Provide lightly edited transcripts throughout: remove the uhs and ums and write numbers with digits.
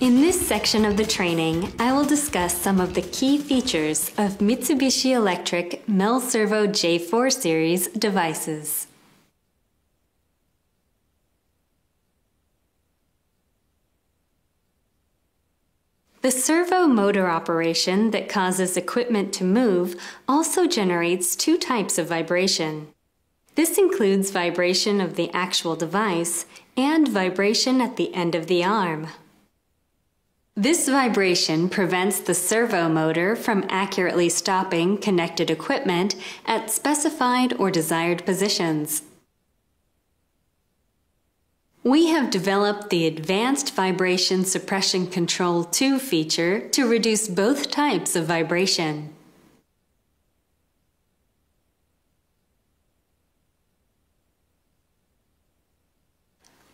In this section of the training, I will discuss some of the key features of Mitsubishi Electric MELSERVO J4 series devices. The servo motor operation that causes equipment to move also generates two types of vibration. This includes vibration of the actual device and vibration at the end of the arm. This vibration prevents the servo motor from accurately stopping connected equipment at specified or desired positions. We have developed the Advanced Vibration Suppression Control 2 feature to reduce both types of vibration.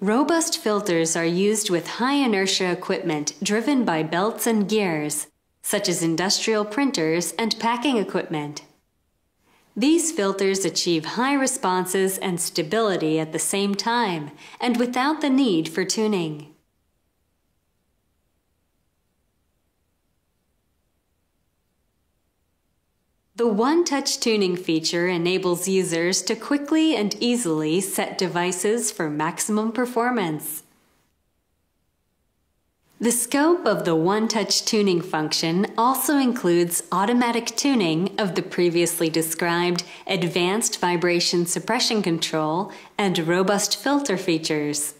Robust filters are used with high inertia equipment driven by belts and gears, such as industrial printers and packing equipment. These filters achieve high responses and stability at the same time and without the need for tuning. The one-touch tuning feature enables users to quickly and easily set devices for maximum performance. The scope of the one-touch tuning function also includes automatic tuning of the previously described Advanced Vibration Suppression Control and Robust Filter features.